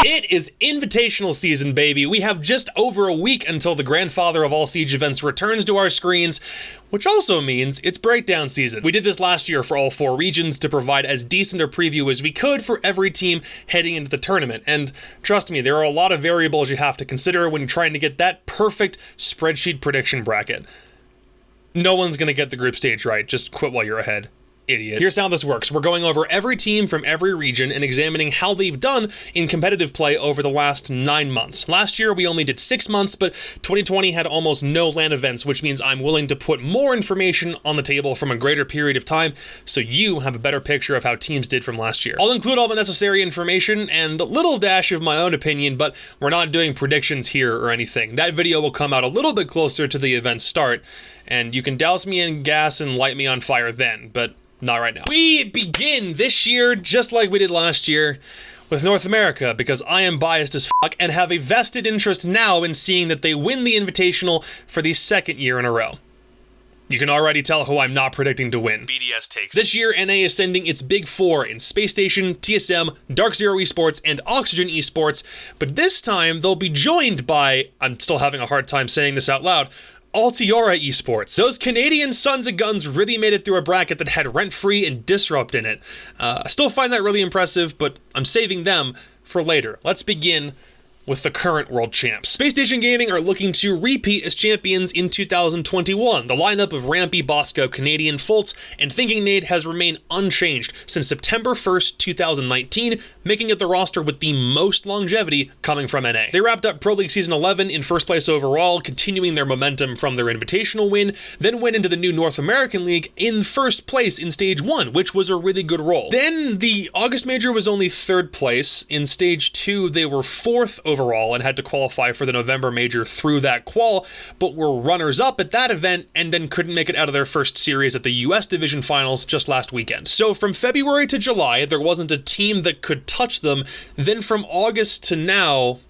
It is Invitational season, baby. We have just over a week until the grandfather of all Siege events returns to our screens, which also means it's breakdown season. We did this last year for all 4 regions to provide as decent a preview as we could for every team heading into the tournament. And trust me, there are a lot of variables you have to consider when trying to get that perfect spreadsheet prediction bracket. No one's gonna get the group stage right. Just quit while you're ahead. Idiot. Here's how this works. We're going over every team from every region and examining how they've done in competitive play over the last 9 months. Last year, we only did 6 months, but 2020 had almost no LAN events, which means I'm willing to put more information on the table from a greater period of time so you have a better picture of how teams did from last year. I'll include all the necessary information and a little dash of my own opinion, but we're not doing predictions here or anything. That video will come out a little bit closer to the event's start, and you can douse me in gas and light me on fire then, but not right now. We begin this year, just like we did last year, with North America, because I am biased as fuck and have a vested interest now in seeing that they win the Invitational for the 2nd year in a row. You can already tell who I'm not predicting to win. BDS takes. This year, NA is sending its big 4 in Space Station, TSM, DarkZero Esports, and Oxygen Esports, but this time they'll be joined by, I'm still having a hard time saying this out loud, Altiora Esports. Those Canadian sons of guns really made it through a bracket that had Rent-Free and Disrupt in it. I still find that really impressive, but I'm saving them for later. Let's begin with the current world champs. Space Station Gaming are looking to repeat as champions in 2021. The lineup of Rampy, Bosco, Canadian, Fultz, and Thinking Nade has remained unchanged since September 1st, 2019, making it the roster with the most longevity coming from NA. They wrapped up Pro League Season 11 in 1st place overall, continuing their momentum from their Invitational win, then went into the new North American League in 1st place in Stage 1, which was a really good roll. Then the August Major was only 3rd place. In Stage 2, they were 4th overall and had to qualify for the November Major through that qual, but were runners-up at that event and then couldn't make it out of their first series at the US Division Finals just last weekend. So from February to July, there wasn't a team that could touch them. Then from August to now,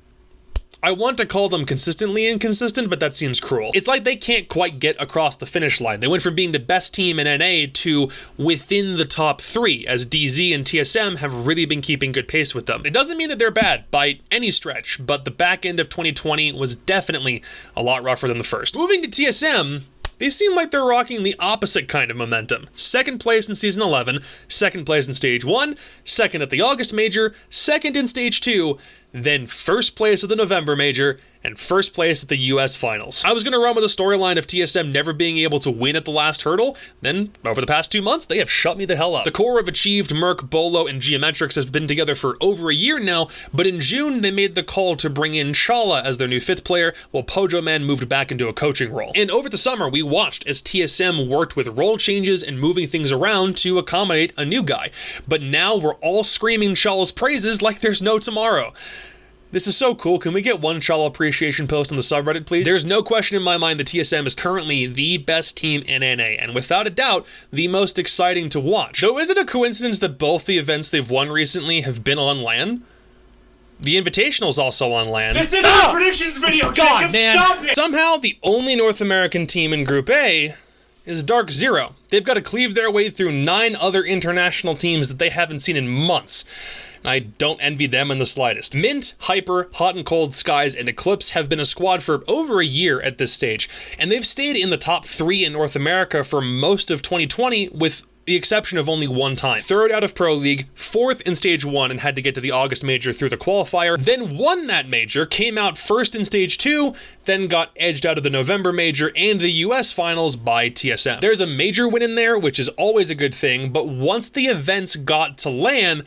I want to call them consistently inconsistent, but that seems cruel. It's like they can't quite get across the finish line. They went from being the best team in NA to within the top 3, as DZ and TSM have really been keeping good pace with them. It doesn't mean that they're bad by any stretch, but the back end of 2020 was definitely a lot rougher than the first. Moving to TSM, they seem like they're rocking the opposite kind of momentum. 2nd place in Season 11, 2nd place in Stage 1, 2nd at the August Major, 2nd in Stage 2, then 1st place at the November Major, and 1st place at the US Finals. I was going to run with a storyline of TSM never being able to win at the last hurdle, then over the past 2 months, they have shut me the hell up. The core of Achieved, Merc, Bolo, and Geometrics has been together for over a year now, but in June, they made the call to bring in Shala as their new 5th player, while Pojo Man moved back into a coaching role. And over the summer, we watched as TSM worked with role changes and moving things around to accommodate a new guy. But now we're all screaming Shala's praises like there's no tomorrow. This is so cool. Can we get one Shala appreciation post on the subreddit, please? There's no question in my mind that TSM is currently the best team in NA, and without a doubt, the most exciting to watch. Though, is it a coincidence that both the events they've won recently have been on LAN? The Invitational's also on LAN. This isn't a predictions video, Jacob! Stop it! Somehow, the only North American team in Group A is DarkZero. They've got to cleave their way through 9 other international teams that they haven't seen in months. I don't envy them in the slightest. Mint, Hyper, Hot and Cold, Skies, and Eclipse have been a squad for over a year at this stage, and they've stayed in the top 3 in North America for most of 2020, with the exception of only one time. 3rd out of Pro League, 4th in Stage 1 and had to get to the August Major through the qualifier, then won that major, came out 1st in Stage 2, then got edged out of the November Major and the US Finals by TSM. There's a major win in there, which is always a good thing, but once the events got to LAN,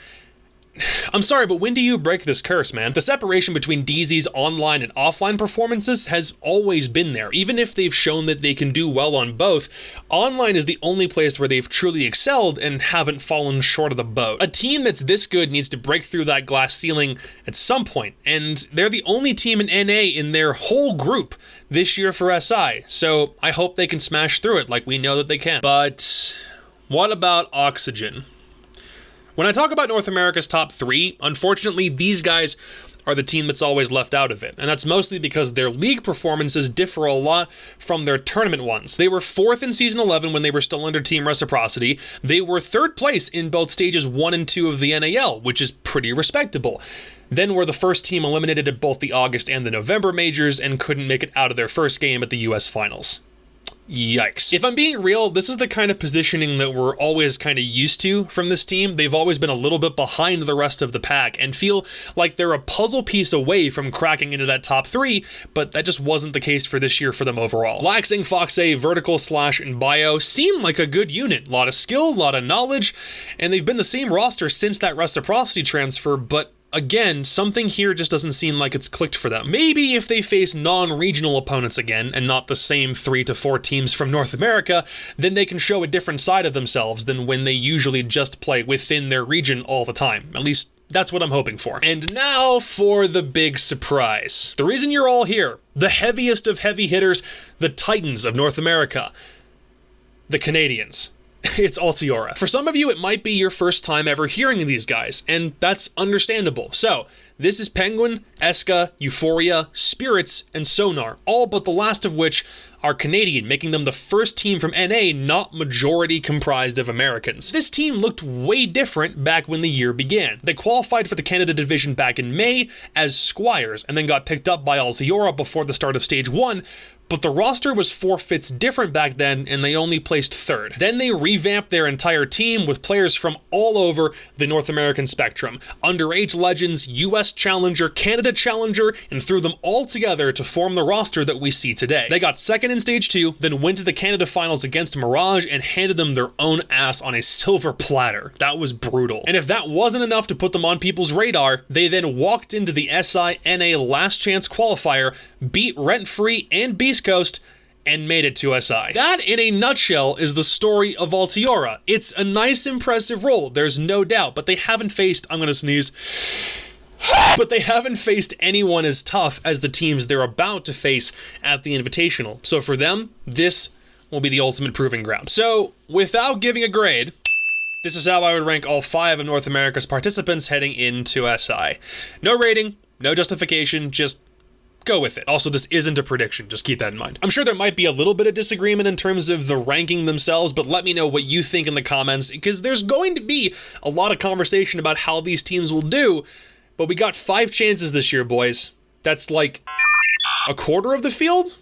I'm sorry, but when do you break this curse, man? The separation between DZ's online and offline performances has always been there. Even if they've shown that they can do well on both, online is the only place where they've truly excelled and haven't fallen short of the boat. A team that's this good needs to break through that glass ceiling at some point, and they're the only team in NA in their whole group this year for SI, so I hope they can smash through it like we know that they can. But what about Oxygen? When I talk about North America's top 3, unfortunately, these guys are the team that's always left out of it, and that's mostly because their league performances differ a lot from their tournament ones. They were 4th in Season 11 when they were still under Team Reciprocity. They were 3rd place in both Stages 1 and 2 of the NAL, which is pretty respectable. Then were the first team eliminated at both the August and the November majors and couldn't make it out of their first game at the US Finals. Yikes. If I'm being real, this is the kind of positioning that we're always kind of used to from this team. They've always been a little bit behind the rest of the pack and feel like they're a puzzle piece away from cracking into that top 3, but that just wasn't the case for this year for them overall. Laxing, Foxay, Vertical, Slash, and Bio seem like a good unit. A lot of skill, a lot of knowledge, and they've been the same roster since that Reciprocity transfer, but again, something here just doesn't seem like it's clicked for them. Maybe if they face non-regional opponents again, and not the same 3 to 4 teams from North America, then they can show a different side of themselves than when they usually just play within their region all the time. At least, that's what I'm hoping for. And now for the big surprise. The reason you're all here, the heaviest of heavy hitters, the Titans of North America, the Canadians. It's Altiora. For some of you, it might be your first time ever hearing of these guys, and that's understandable. So, this is Penguin, Eska, Euphoria, Spirits, and Sonar, all but the last of which are Canadian, making them the first team from NA not majority comprised of Americans. This team looked way different back when the year began. They qualified for the Canada division back in May as Squires, and then got picked up by Altiora before the start of Stage 1, but the roster was 4 fifths different back then, and they only placed 3rd. Then they revamped their entire team with players from all over the North American spectrum. Underage legends, US Challenger, Canada Challenger, and threw them all together to form the roster that we see today. They got 2nd in Stage 2, then went to the Canada Finals against Mirage and handed them their own ass on a silver platter. That was brutal. And if that wasn't enough to put them on people's radar, they then walked into the SI NA Last Chance qualifier, beat Rent Free and Beast Coast, and made it to SI. That, in a nutshell, is the story of Altiora. It's a nice, impressive role, there's no doubt, but they haven't faced, I'm gonna sneeze, but they haven't faced anyone as tough as the teams they're about to face at the Invitational. So for them, this will be the ultimate proving ground. So, without giving a grade, this is how I would rank all 5 of North America's participants heading into SI. No rating, no justification, just go with it. Also, this isn't a prediction, just keep that in mind. I'm sure there might be a little bit of disagreement in terms of the ranking themselves, but let me know what you think in the comments, because there's going to be a lot of conversation about how these teams will do, but we got 5 chances this year, boys. That's like a quarter of the field?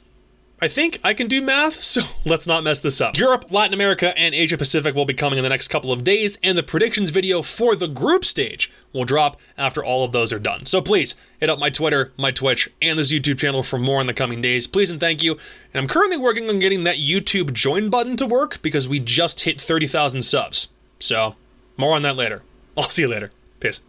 I think I can do math, so let's not mess this up. Europe, Latin America, and Asia Pacific will be coming in the next couple of days, and the predictions video for the group stage will drop after all of those are done. So please, hit up my Twitter, my Twitch, and this YouTube channel for more in the coming days. Please and thank you. And I'm currently working on getting that YouTube join button to work because we just hit 30,000 subs. So, more on that later. I'll see you later. Peace.